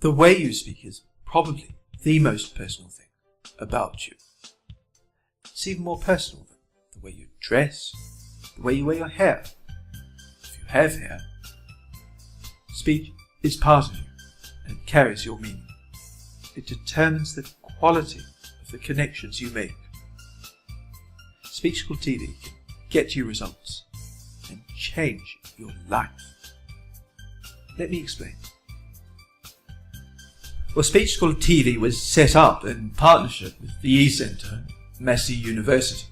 The way you speak is probably the most personal thing about you. It's even more personal than the way you dress, the way you wear your hair. If you have hair, speech is part of you and it carries your meaning. It determines the quality of the connections you make. Speech School TV can get you results and change your life. Let me explain. Well, Speech School TV was set up in partnership with the E-Centre, Massey University.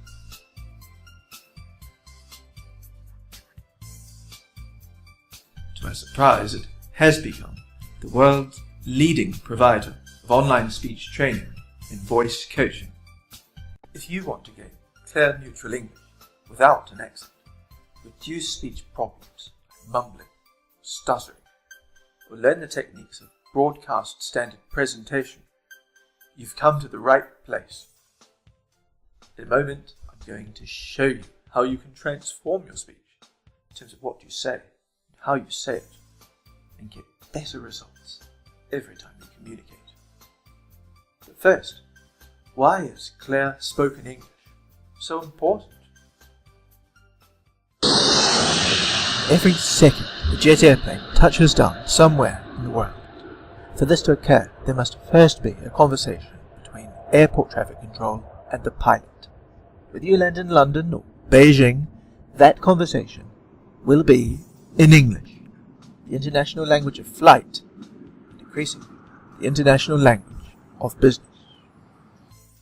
To my surprise, it has become the world's leading provider of online speech training and voice coaching. If you want to gain clear neutral English without an accent, reduce speech problems like mumbling, stuttering, or learn the techniques of broadcast standard presentation, you've come to the right place. In a moment, I'm going to show you how you can transform your speech in terms of what you say, how you say it, and get better results every time you communicate. But first, why is clear spoken English so important? Every second, a jet airplane touches down somewhere in the world. For this to occur, there must first be a conversation between airport traffic control and the pilot. Whether you land in London or Beijing, that conversation will be in English, the international language of flight, and increasingly the international language of business.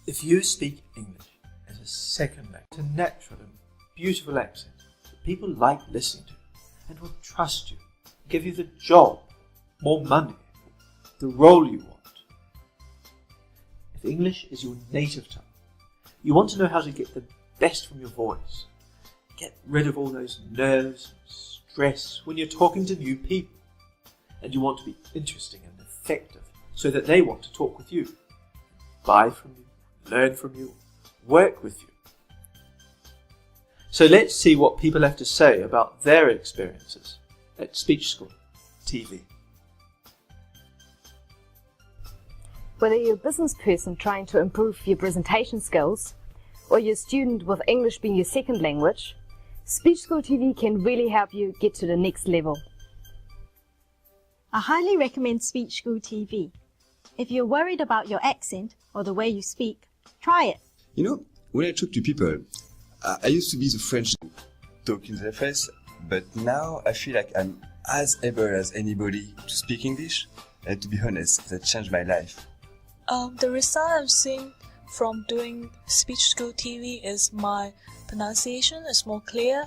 If you speak English as a second language, a natural and beautiful accent that people like listening to and will trust you, give you the job, more money, the role you want. If English is your native tongue, you want to know how to get the best from your voice. Get rid of all those nerves and stress when you're talking to new people. And you want to be interesting and effective so that they want to talk with you, buy from you, learn from you, work with you. So let's see what people have to say about their experiences at Speech School TV. Whether you're a business person trying to improve your presentation skills, or you're a student with English being your second language, Speech School TV can really help you get to the next level. I highly recommend Speech School TV. If you're worried about your accent or the way you speak, try it. You know, when I talk to people, I used to be the French talk in their face, but now I feel like I'm as able as anybody to speak English, and to be honest, that changed my life. The result I've seen from doing Speech School TV is my pronunciation is more clear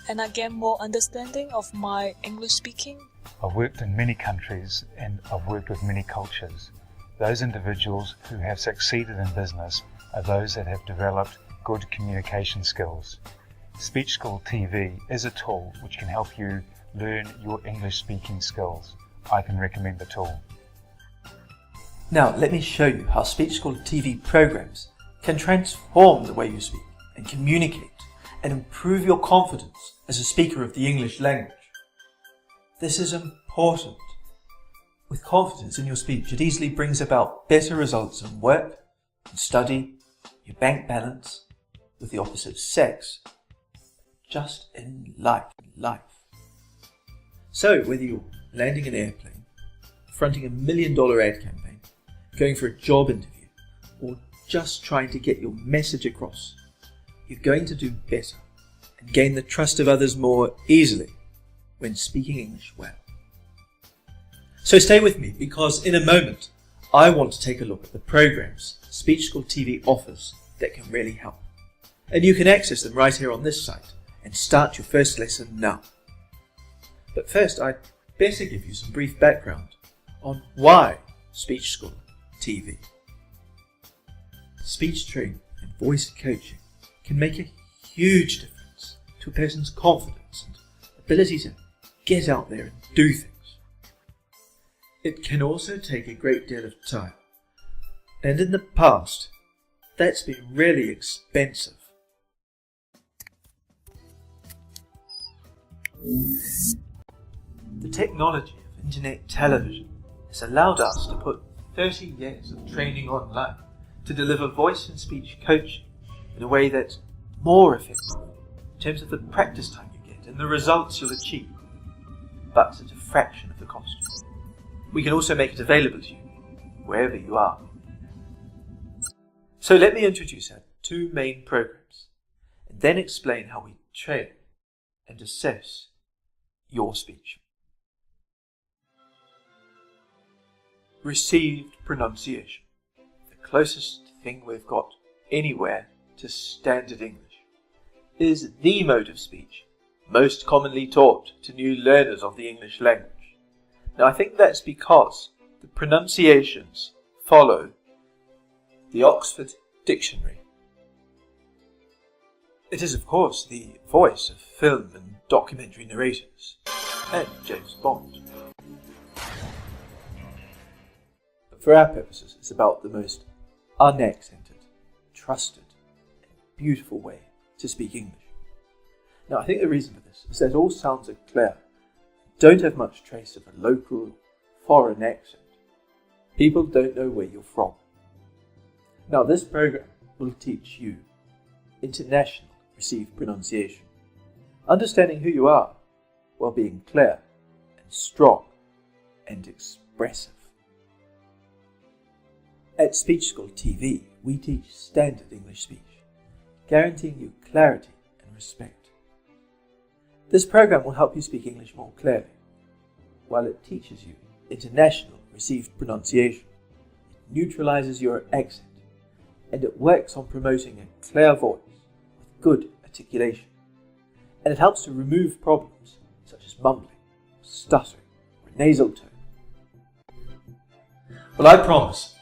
and I get more understanding of my English speaking. I've worked in many countries and I've worked with many cultures. Those individuals who have succeeded in business are those that have developed good communication skills. Speech School TV is a tool which can help you learn your English speaking skills. I can recommend the tool. Now let me show you how Speech School TV programs can transform the way you speak and communicate and improve your confidence as a speaker of the English language. This is important. With confidence in your speech, it easily brings about better results in work, in study, your bank balance, with the opposite sex, just in life. So whether you're landing an airplane, fronting $1 million ad campaign, going for a job interview, or just trying to get your message across, you're going to do better and gain the trust of others more easily when speaking English well. So stay with me, because in a moment I want to take a look at the programs Speech School TV offers that can really help. And you can access them right here on this site and start your first lesson now. But first, I'd better give you some brief background on why Speech School TV. Speech training and voice coaching can make a huge difference to a person's confidence and ability to get out there and do things. It can also take a great deal of time, and in the past, that's been really expensive. The technology of internet television has has allowed us to put 30 years of training online to deliver voice and speech coaching in a way that's more effective in terms of the practice time you get and the results you'll achieve, but at a fraction of the cost. We can also make it available to you wherever you are. So let me introduce our two main programs and then explain how we train and assess your speech. Received pronunciation, the closest thing we've got anywhere to standard English, is the mode of speech most commonly taught to new learners of the English language. Now, I think that's because the pronunciations follow the Oxford Dictionary. It is, of course, the voice of film and documentary narrators and James Bond. But for our purposes, it's about the most unaccented, trusted, and beautiful way to speak English. Now, I think the reason for this is that all sounds are clear, don't have much trace of a local, foreign accent. People don't know where you're from. Now, this program will teach you international received pronunciation, understanding who you are while being clear and strong and expressive. At Speech School TV, we teach standard English speech, guaranteeing you clarity and respect. This program will help you speak English more clearly, while it teaches you international received pronunciation. It neutralizes your accent, and it works on promoting a clear voice with good articulation. And it helps to remove problems such as mumbling, stuttering, or nasal tone. Well, I promise,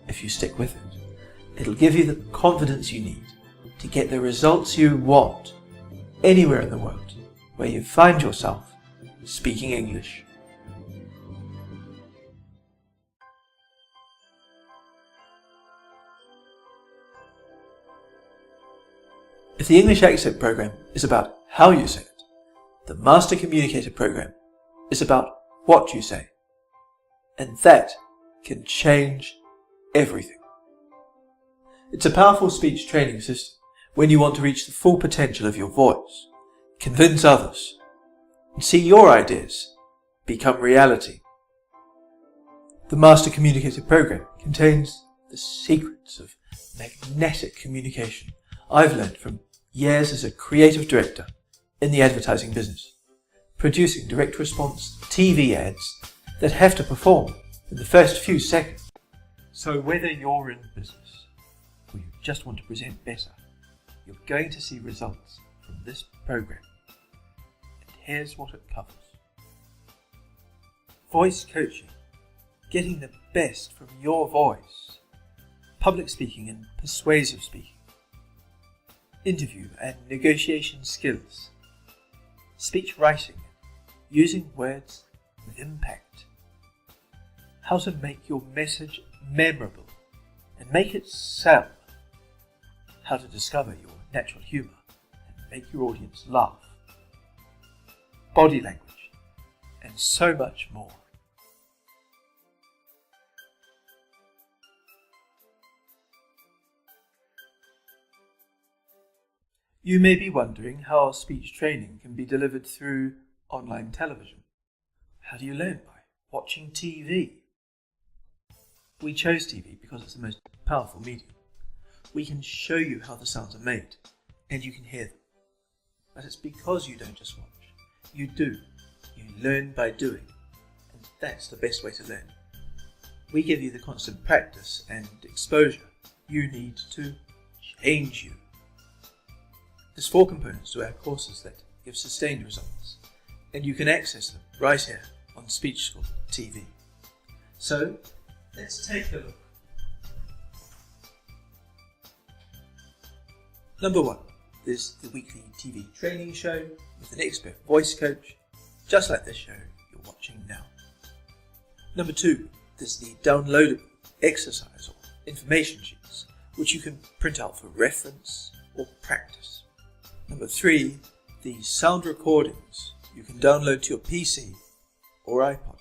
if you stick with it, it'll give you the confidence you need to get the results you want anywhere in the world where you find yourself speaking English. If the English Accent program is about how you say it, the Master Communicator program is about what you say. And that can change everything. It's a powerful speech training system when you want to reach the full potential of your voice, convince others, and see your ideas become reality. The Master Communicator program contains the secrets of magnetic communication I've learned from years as a creative director in the advertising business, producing direct response TV ads that have to perform in the first few seconds. So whether you're in business or you just want to present better, you're going to see results from this program. And here's what it covers. Voice coaching, getting the best from your voice. Public speaking and persuasive speaking. Interview and negotiation skills. Speech writing, using words with impact. How to make your message memorable and make it sell. How to discover your natural humour and make your audience laugh. Body language, and so much more. You may be wondering how speech training can be delivered through online television. How do you learn? By watching TV. We chose TV because it's the most powerful medium. We can show you how the sounds are made, and you can hear them. But it's because you don't just watch. You do. You learn by doing, and that's the best way to learn. We give you the constant practice and exposure you need to change you. There's 4 components to our courses that give sustained results, and you can access them right here on Speech School TV. So, let's take a look. Number 1, there's the weekly TV training show with an expert voice coach, just like this show you're watching now. Number 2, there's the downloadable exercise or information sheets, which you can print out for reference or practice. Number 3, the sound recordings you can download to your PC or iPod.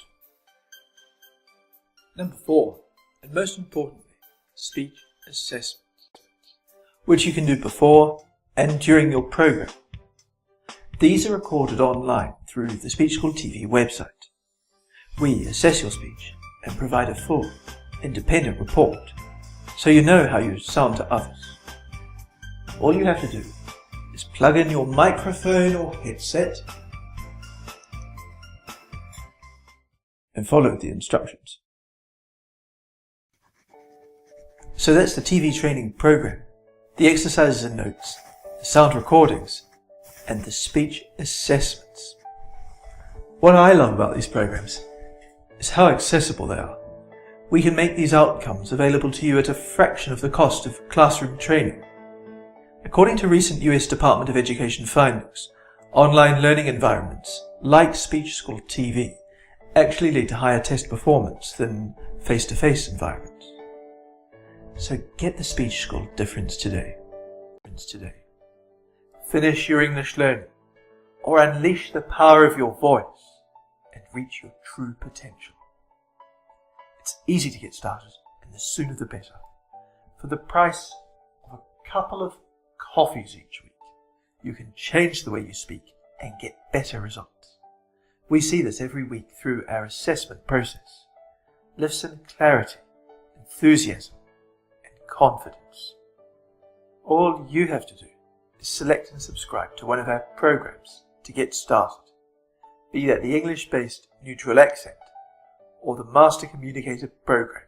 Number 4, and most importantly, speech assessment, which you can do before and during your program. These are recorded online through the Speech School TV website. We assess your speech and provide a full, independent report, so you know how you sound to others. All you have to do is plug in your microphone or headset and follow the instructions. So that's the TV training program, the exercises and notes, the sound recordings, and the speech assessments. What I love about these programs is how accessible they are. We can make these outcomes available to you at a fraction of the cost of classroom training. According to recent US Department of Education findings, online learning environments like Speech School TV actually lead to higher test performance than face-to-face environments. So get the Speech School difference today. Finish your English learning, or unleash the power of your voice and reach your true potential. It's easy to get started, and the sooner the better. For the price of a couple of coffees each week, you can change the way you speak and get better results. We see this every week through our assessment process. Listen, clarity, enthusiasm, and confidence. All you have to do is select and subscribe to one of our programs to get started, be that the English-based neutral accent or the Master Communicator program.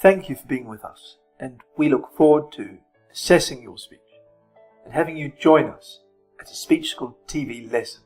Thank you for being with us, and we look forward to assessing your speech and having you join us at a Speech School TV lesson.